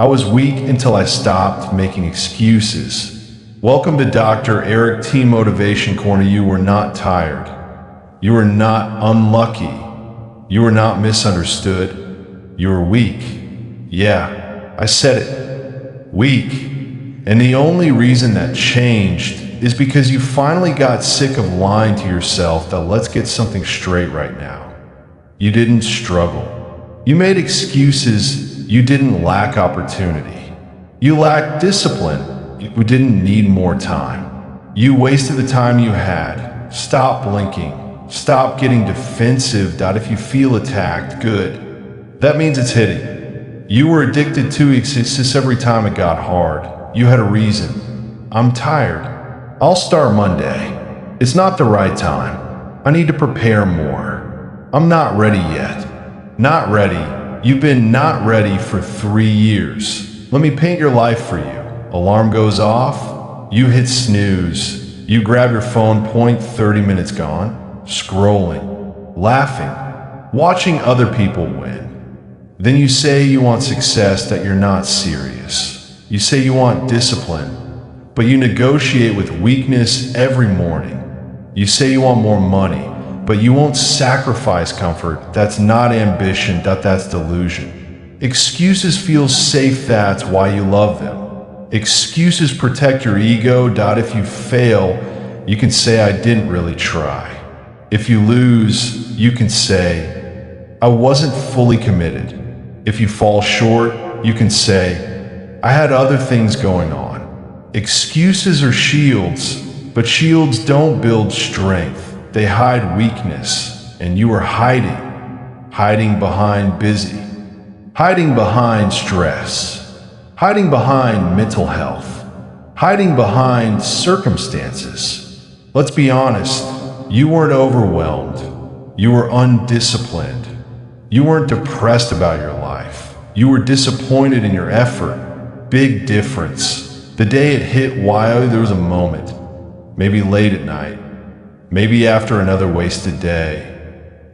I was weak until I stopped making excuses. Welcome to Dr. Eric T. Motivation Corner. You were not tired. You were not unlucky. You were not misunderstood. You were weak. Yeah, I said it. Weak. And the only reason that changed is because you finally got sick of lying to yourself that let's get something straight right now. You didn't struggle. You made excuses. You didn't lack opportunity. You lacked discipline. You didn't need more time. You wasted the time you had. Stop blinking. Stop getting defensive. If you feel attacked, good. That means it's hitting. You were addicted to excuses every time it got hard. You had a reason. I'm tired. I'll start Monday. It's not the right time. I need to prepare more. I'm not ready yet. Not ready. You've been not ready for 3 years. Let me paint your life for you. Alarm goes off. You hit snooze. You grab your phone, 30 minutes gone. Scrolling. Laughing. Watching other people win. Then you say you want success that you're not serious. You say you want discipline, but you negotiate with weakness every morning. You say you want more money, but you won't sacrifice comfort. That's not ambition, that's delusion. Excuses feel safe, that's why you love them. Excuses protect your ego. If you fail, you can say I didn't really try. If you lose, you can say I wasn't fully committed. If you fall short, you can say I had other things going on. Excuses are shields, but shields don't build strength. They hide weakness, and you are hiding behind busy, hiding behind stress, hiding behind mental health, hiding behind circumstances. Let's be honest, you weren't overwhelmed. You were undisciplined. You weren't depressed about your life. You were disappointed in your effort. Big difference. The day it hit, why there was a moment, maybe late at night, maybe after another wasted day,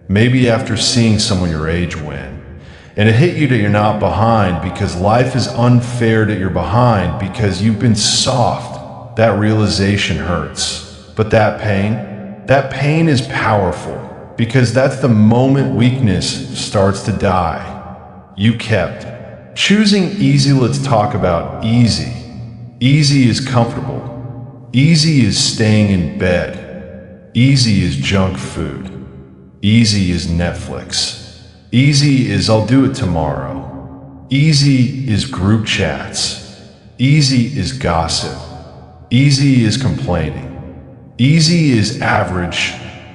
maybe after seeing someone your age win, and it hit you that you're not behind because life is unfair that you're behind because you've been soft. That realization hurts, but that pain is powerful because that's the moment weakness starts to die. You kept choosing easy. Let's talk about easy. Easy is comfortable. Easy is staying in bed. Easy is junk food. Easy is Netflix. Easy is I'll do it tomorrow. Easy is group chats. Easy is gossip. Easy is complaining. Easy is average,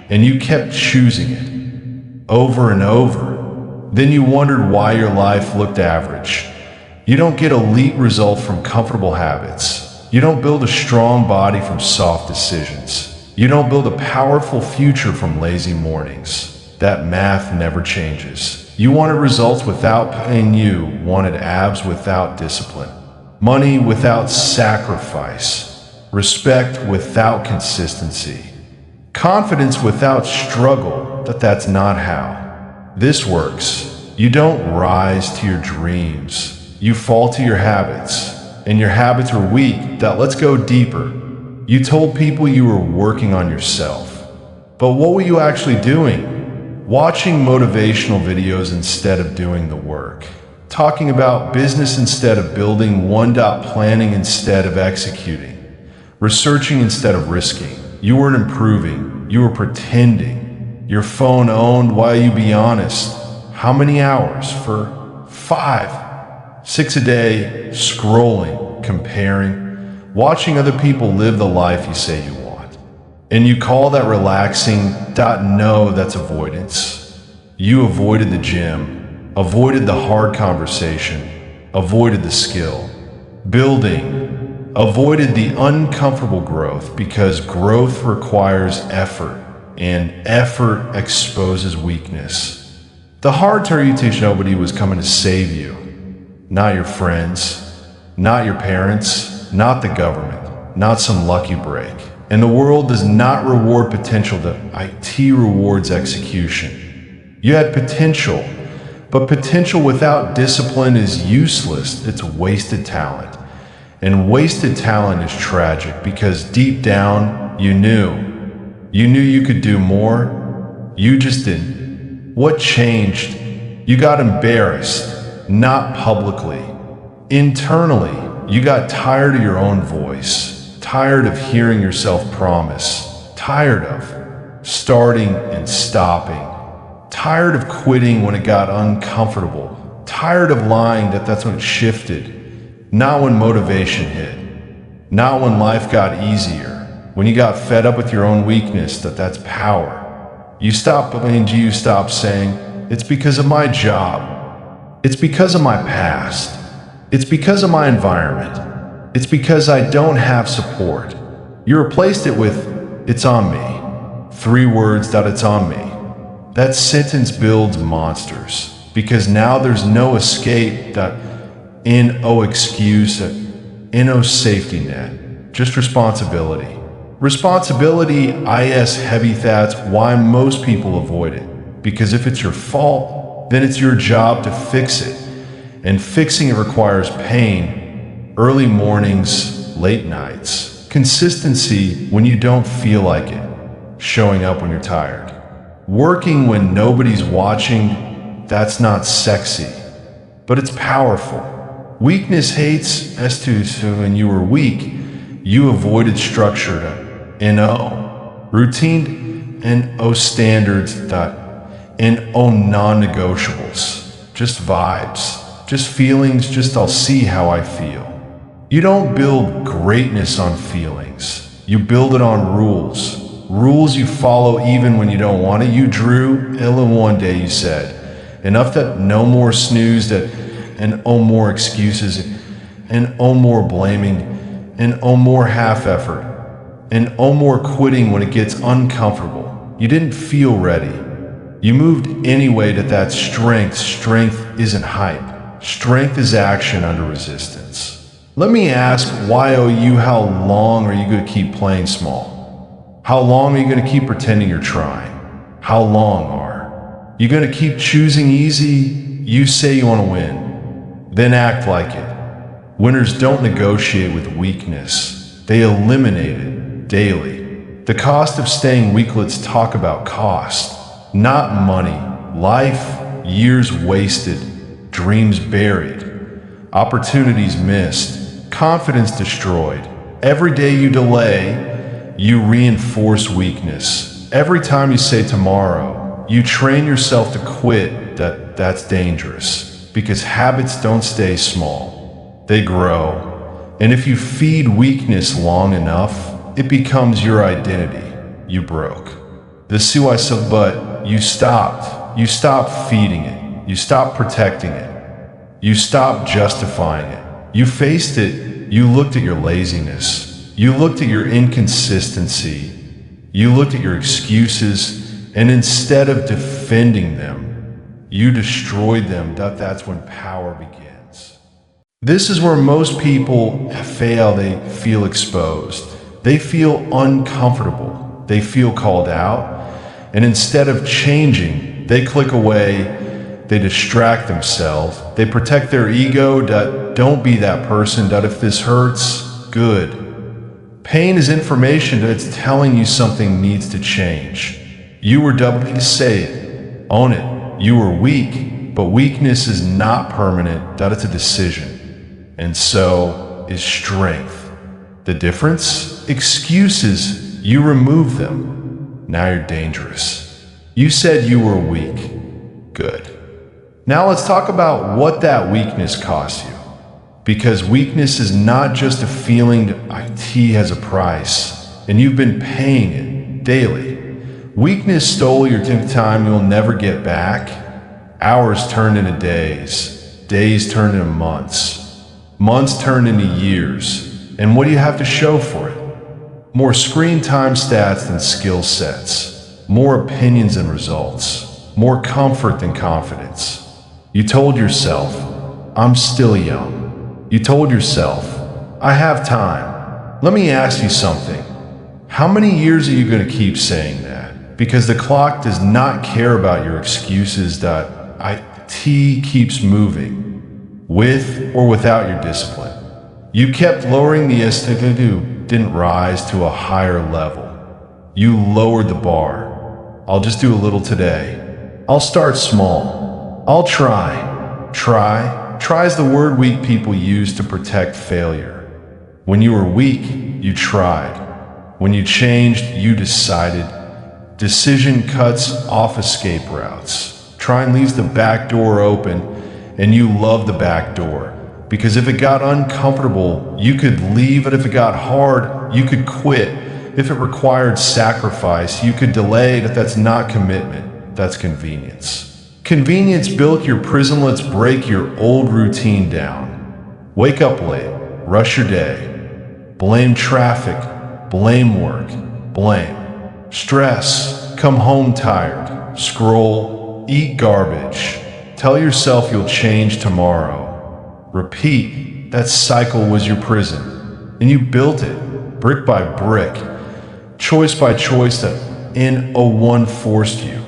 and you kept choosing it over and over. Then you wondered why your life looked average. You don't get elite results from comfortable habits. You don't build a strong body from soft decisions. You don't build a powerful future from lazy mornings. That math never changes. You wanted results without pain. You wanted abs without discipline. Money without sacrifice. Respect without consistency. Confidence without struggle. That's not how this works. You don't rise to your dreams. You fall to your habits, and your habits were weak. Let's go deeper. You told people you were working on yourself. But what were you actually doing? Watching motivational videos instead of doing the work. Talking about business instead of building. Planning instead of executing. Researching instead of risking. You weren't improving. You were pretending. Your phone owned. Why you be honest? How many hours? For 5. 6 a day, scrolling, comparing, watching other people live the life you say you want. And you call that relaxing. No, that's avoidance. You avoided the gym, avoided the hard conversation, avoided the skill, building, avoided the uncomfortable growth because growth requires effort, and effort exposes weakness. The hard turn you teach nobody was coming to save you. Not your friends, not your parents, not the government, not some lucky break. And the world does not reward potential. The IT rewards execution. You had potential, But potential without discipline is useless. It's wasted talent. And wasted talent is tragic because deep down, you knew. You knew you could do more. You just didn't. What changed? You got embarrassed, not publicly. Internally, you got tired of your own voice, tired of hearing yourself promise, tired of starting and stopping, tired of quitting when it got uncomfortable, tired of lying that's when it shifted, not when motivation hit, not when life got easier, when you got fed up with your own weakness that's power. You stopped blaming, you stopped saying, it's because of my job, it's because of my past, it's because of my environment, it's because I don't have support. You replaced it with, it's on me. 3 words that it's on me. That sentence builds monsters, because now there's no escape, no excuse, no safety net, just responsibility. Responsibility, heavy, that's why most people avoid it, because if it's your fault, then it's your job to fix it, and fixing it requires pain, early mornings, late nights, consistency when you don't feel like it, showing up when you're tired. Working when nobody's watching, that's not sexy, but it's powerful. Weakness hates when you were weak, you avoided structure, routine, standards, non-negotiables, just vibes, just feelings, just I'll see how I feel. You don't build greatness on feelings, you build it on rules. Rules you follow even when you don't want it. You drew ill and one day you said, enough that no more snooze, and oh more excuses, and oh more blaming, and oh more half effort, and oh more quitting when it gets uncomfortable. You didn't feel ready. You moved anyway to that strength. Strength isn't hype. Strength is action under resistance. Let me ask, how long are you going to keep playing small? How long are you going to keep pretending you're trying? How long are you going to keep choosing easy? You say you want to win, then act like it. Winners don't negotiate with weakness. They eliminate it daily. The cost of staying weak, let's talk about cost, not money. Life, years wasted, dreams buried, opportunities missed, confidence destroyed. Every day you delay, you reinforce weakness. Every time you say tomorrow, you train yourself to quit. That's dangerous, because habits don't stay small. They grow. And if you feed weakness long enough, it becomes your identity. You broke. But you stopped. You stopped feeding it. You stopped protecting it. You stopped justifying it. You faced it. You looked at your laziness. You looked at your inconsistency, you looked at your excuses, and instead of defending them, you destroyed them. That's when power begins. This is where most people fail. They feel exposed. They feel uncomfortable. They feel called out. And instead of changing, they click away. They distract themselves. They protect their ego. Don't be that person. If this hurts, good. Pain is information that's telling you something needs to change. You were doubly say it. Own it. You were weak, but weakness is not permanent. It's a decision. And so is strength. The difference? Excuses. You remove them. Now you're dangerous. You said you were weak. Good. Now let's talk about what that weakness cost you. Because weakness is not just a feeling, IT has a price, and you've been paying it daily. Weakness stole your time you'll never get back. Hours turned into days, days turned into months, months turned into years. And what do you have to show for it? More screen time stats than skill sets, more opinions than results, more comfort than confidence. You told yourself, I'm still young. You told yourself, I have time. Let me ask you something. How many years are you going to keep saying that? Because the clock does not care about your excuses. T keeps moving, with or without your discipline. You kept lowering the STD, didn't rise to a higher level. You lowered the bar. I'll just do a little today. I'll start small. I'll try. Try is the word weak people use to protect failure. When you were weak, you tried. When you changed, you decided. Decision cuts off escape routes. Trying leaves the back door open, and you love the back door. Because if it got uncomfortable, you could leave, and if it got hard, you could quit. If it required sacrifice, you could delay it. If that's not commitment, that's convenience. Convenience built your prison. Let's break your old routine down. Wake up late, rush your day, blame traffic, blame work, blame stress, come home tired, scroll, eat garbage, tell yourself you'll change tomorrow. Repeat. That cycle was your prison, and you built it brick by brick, choice by choice that N01 forced you.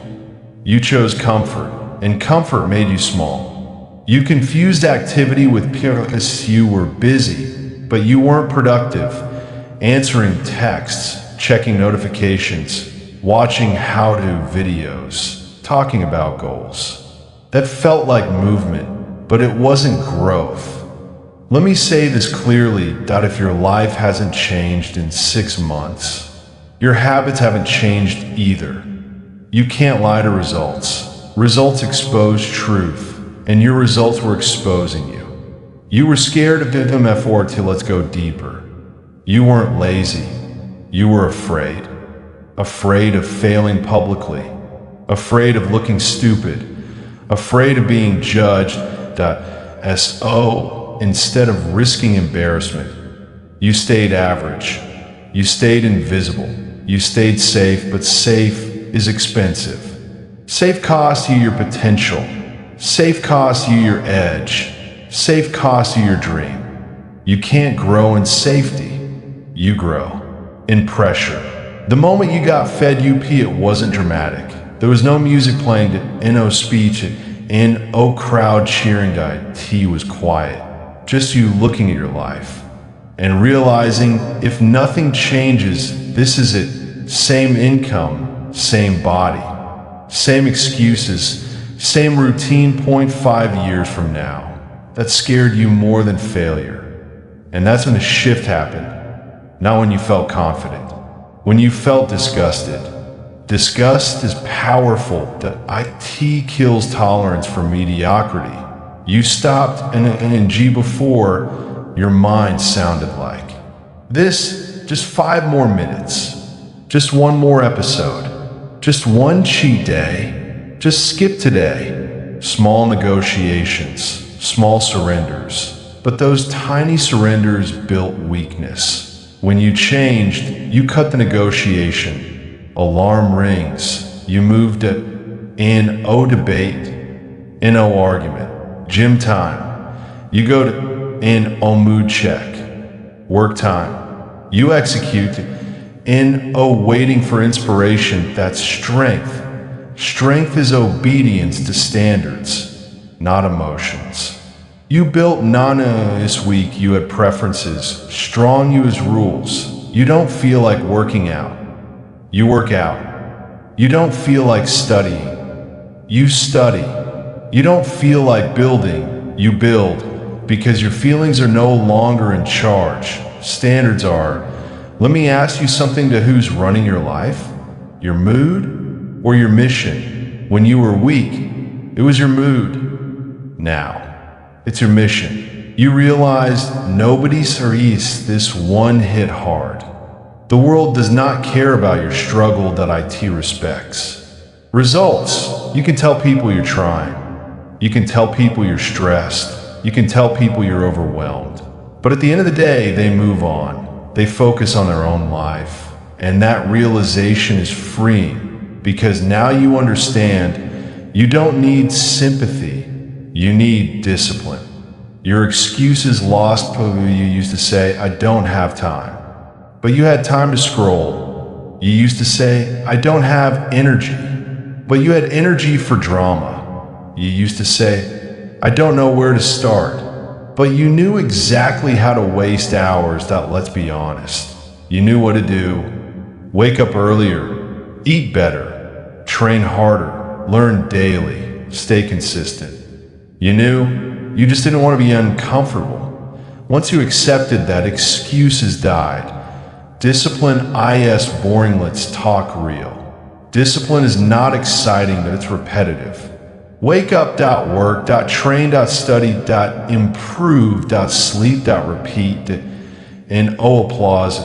You chose comfort, and comfort made you small. You confused activity with purpose. You were busy, but you weren't productive, answering texts, checking notifications, watching how-to videos, talking about goals. That felt like movement, but it wasn't growth. Let me say this clearly, that if your life hasn't changed in 6 months, your habits haven't changed either. You can't lie to results. Results expose truth, and your results were exposing you. You were scared of them effort to let's go deeper. You weren't lazy. You were afraid. Afraid of failing publicly. Afraid of looking stupid. Afraid of being judged. So instead of risking embarrassment, you stayed average. You stayed invisible. You stayed safe, but safe is expensive. Safe costs you your potential. Safe costs you your edge. Safe costs you your dream. You can't grow in safety. You grow in pressure. The moment you got fed UP, it wasn't dramatic. There was no music playing, no speech, no crowd cheering. T was quiet. Just you looking at your life and realizing if nothing changes, this is it. Same income, same body, same excuses, same routine. 0.5 years from now, that scared you more than failure. And that's when the shift happened. Not when you felt confident, when you felt disgusted. Disgust is powerful. The IT kills tolerance for mediocrity. You stopped in G before your mind sounded like this. Just 5 more minutes, just 1 more episode, just 1 cheat day, just skip today. Small negotiations, small surrenders, but those tiny surrenders built weakness. When you changed, you cut the negotiation. Alarm rings. You moved to no debate, no argument. Gym time. You go to no mood check. Work time. You execute no waiting for inspiration. That's strength. Strength is obedience to standards, not emotions. You built Nana this week. You had preferences. Strong you as rules. You don't feel like working out. You work out. You don't feel like studying. You study. You don't feel like building. You build because your feelings are no longer in charge. Standards are. Let me ask you something. To who's running your life? Your mood or your mission? When you were weak, it was your mood. Now, it's your mission. You realized nobody sees this one hit hard. The world does not care about your struggle. That IT respects. Results. You can tell people you're trying. You can tell people you're stressed. You can tell people you're overwhelmed. But at the end of the day, they move on. They focus on their own life. And that realization is freeing because now you understand you don't need sympathy. You need discipline. Your excuses lost. You used to say, I don't have time. But you had time to scroll. You used to say, I don't have energy. But you had energy for drama. You used to say, I don't know where to start. But you knew exactly how to waste hours. Let's be honest. You knew what to do. Wake up earlier, eat better, train harder, learn daily, stay consistent. You knew, you just didn't want to be uncomfortable. Once you accepted that, excuses died. Discipline is boring, let's talk real. Discipline is not exciting, but it's repetitive. Wake up, work, train, study, improve, sleep, repeat, and applause,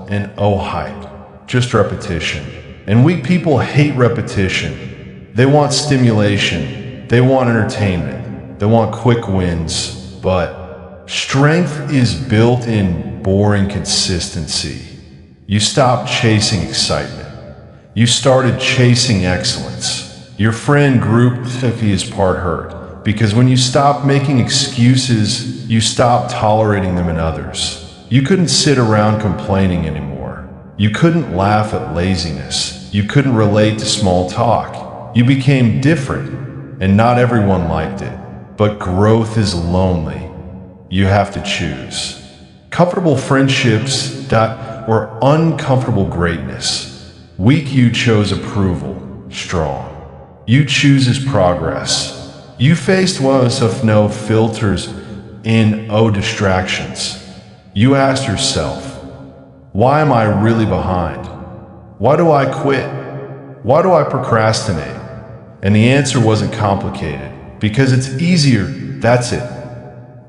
and hype. Just repetition. And weak people hate repetition. They want stimulation. They want entertainment. They want quick wins. But strength is built in boring consistency. You stopped chasing excitement. You started chasing excellence. Your friend group took his part hurt because when you stopped making excuses, you stopped tolerating them in others. You couldn't sit around complaining anymore. You couldn't laugh at laziness. You couldn't relate to small talk. You became different, and not everyone liked it. But growth is lonely. You have to choose. Comfortable friendships or uncomfortable greatness. Weak you chose approval. Strong you chooses progress. You faced was of no filters in distractions. You asked yourself, why am I really behind? Why do I quit? Why do I procrastinate? And the answer wasn't complicated, because it's easier, that's it.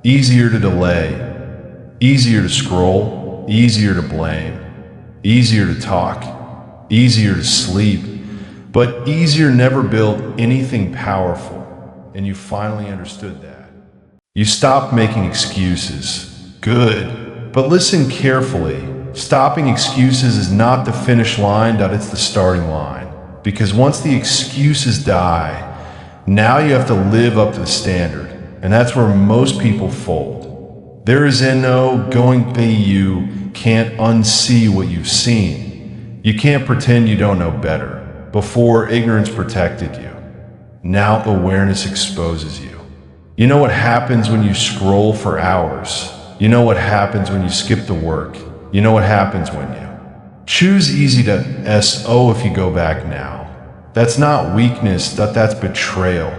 Easier to delay, easier to scroll, easier to blame, easier to talk, easier to sleep, but easier never built anything powerful, and you finally understood that. You stopped making excuses. Good, but listen carefully. Stopping excuses is not the finish line, it's the starting line. Because once the excuses die, now you have to live up to the standard, and that's where most people fold. There is no going by you can't unsee what you've seen. You can't pretend you don't know better. Before, ignorance protected you. Now awareness exposes you. You know what happens when you scroll for hours. You know what happens when you skip the work. You know what happens when you choose easy to SO if you go back now. That's not weakness, that's betrayal.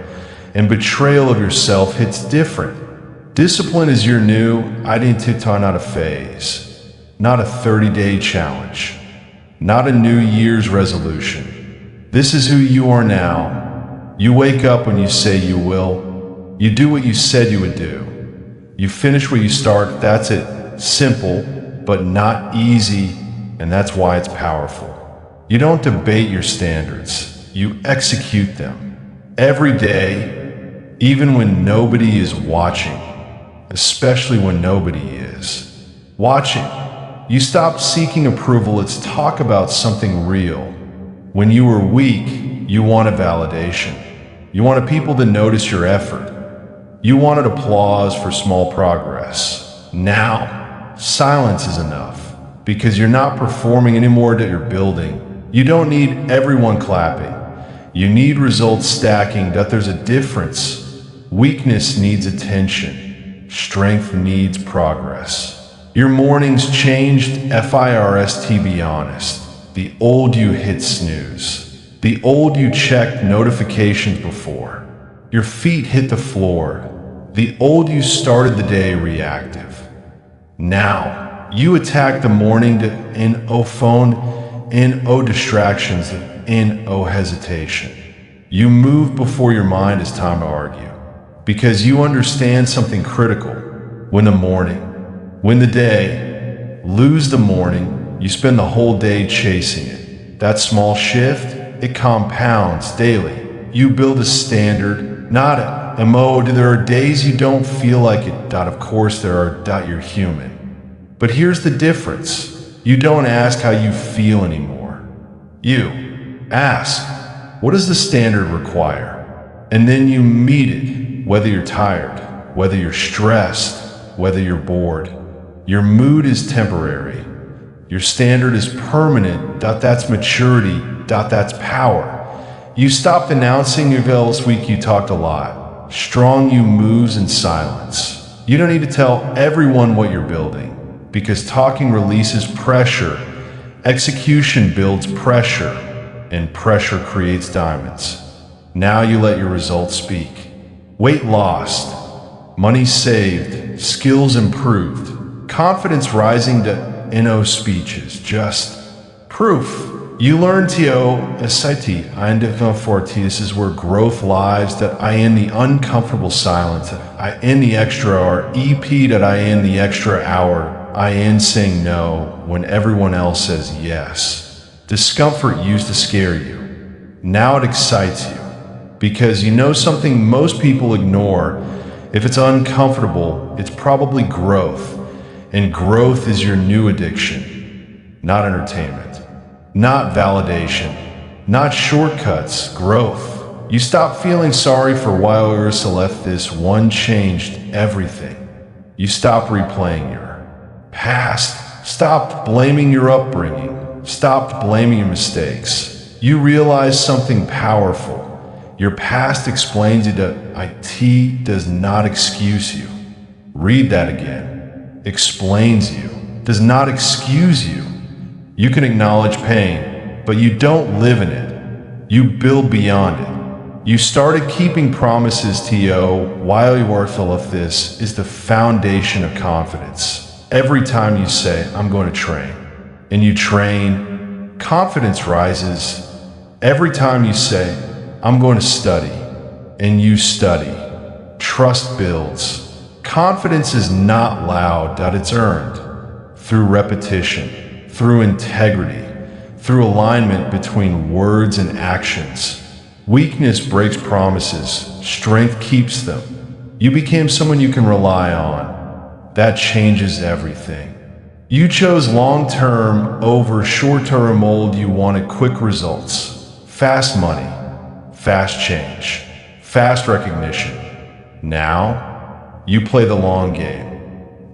And betrayal of yourself hits different. Discipline is your new identity, not a phase. Not a 30-day challenge. Not a New Year's resolution. This is who you are now. You wake up when you say you will. You do what you said you would do. You finish where you start, that's it. Simple, but not easy, and that's why it's powerful. You don't debate your standards. You execute them. Every day, even when nobody is watching, especially when nobody is watching. You stop seeking approval, let's talk about something real. When you were weak, you wanted validation. You wanted people to notice your effort. You wanted applause for small progress. Now, silence is enough, because you're not performing anymore that you're building. You don't need everyone clapping. You need results stacking, that there's a difference. Weakness needs attention. Strength needs progress. Your mornings changed, FIRST, be honest. The old you hit snooze. The old you checked notifications before. Your feet hit the floor. The old you started the day reactive. Now, you attack the morning in phone, in distractions, in hesitation. You move before your mind is time to argue. Because you understand something critical. When the day, lose the morning, you spend the whole day chasing it. That small shift, it compounds daily. You build a standard, not a mode. There are days you don't feel like it. Of course there are. You're human. But here's the difference. You don't ask how you feel anymore. You ask, what does the standard require? And then you meet it, whether you're tired, whether you're stressed, whether you're bored. Your mood is temporary. Your standard is permanent. That's maturity. That's power. You stopped announcing your goals. Week you talked a lot. Strong you moves in silence. You don't need to tell everyone what you're building, because talking releases pressure, execution builds pressure, and pressure creates diamonds. Now you let your results speak. Weight lost, money saved, skills improved, confidence rising to speeches, just proof. You learn SIT, this is where growth lies, that I in the uncomfortable silence, I in the extra hour, EP that I in the extra hour, I in saying no when everyone else says yes. Discomfort used to scare you. Now it excites you, because you know something most people ignore. If it's uncomfortable, it's probably growth, and growth is your new addiction, not entertainment. Not validation, not shortcuts, growth. You stop feeling sorry for why Ursa left. This one changed everything. You stop replaying your past, stopped blaming your upbringing, stopped blaming your mistakes. You realize something powerful. Your past explains you that IT does not excuse you. Read that again. Explains you, does not excuse you. You can acknowledge pain, but you don't live in it. You build beyond it. You started keeping promises while you are full of. This is the foundation of confidence. Every time you say, I'm going to train, and you train, confidence rises. Every time you say, I'm going to study, and you study, trust builds. Confidence is not loud, that it's earned through repetition, through integrity, through alignment between words and actions. Weakness breaks promises, strength keeps them. You became someone you can rely on. That changes everything. You chose long-term over short-term mold. You wanted quick results, fast money, fast change, fast recognition. Now, you play the long game.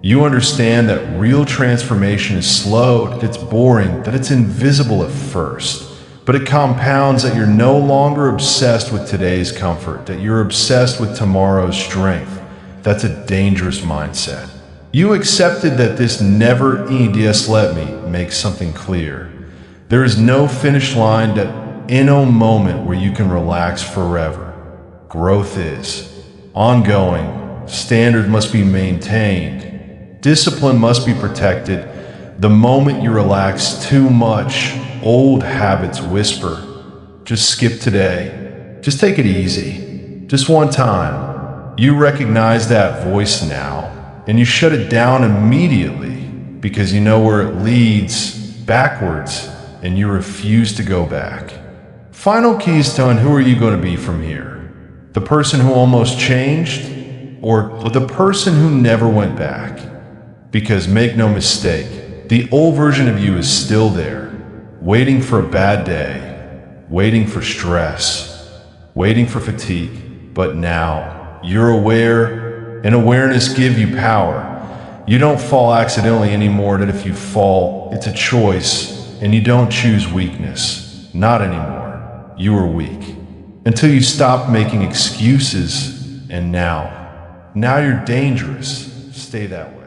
You understand that real transformation is slow, that it's boring, that it's invisible at first, but it compounds, that you're no longer obsessed with today's comfort, that you're obsessed with tomorrow's strength. That's a dangerous mindset. You accepted that this never ends. Let me make something clear. There is no finish line, that in a moment where you can relax forever. Growth is ongoing. Standard must be maintained. Discipline must be protected. The moment you relax too much, old habits whisper, just skip today. Just take it easy. Just one time. You recognize that voice now, and you shut it down immediately, because you know where it leads, backwards, and you refuse to go back. Final keystone: who are you going to be from here? The person who almost changed, or the person who never went back? Because make no mistake, the old version of you is still there, waiting for a bad day, waiting for stress, waiting for fatigue. But now, you're aware, and awareness gives you power. You don't fall accidentally anymore, that if you fall, it's a choice, and you don't choose weakness. Not anymore. You are weak. Until you stop making excuses, and now you're dangerous. Stay that way.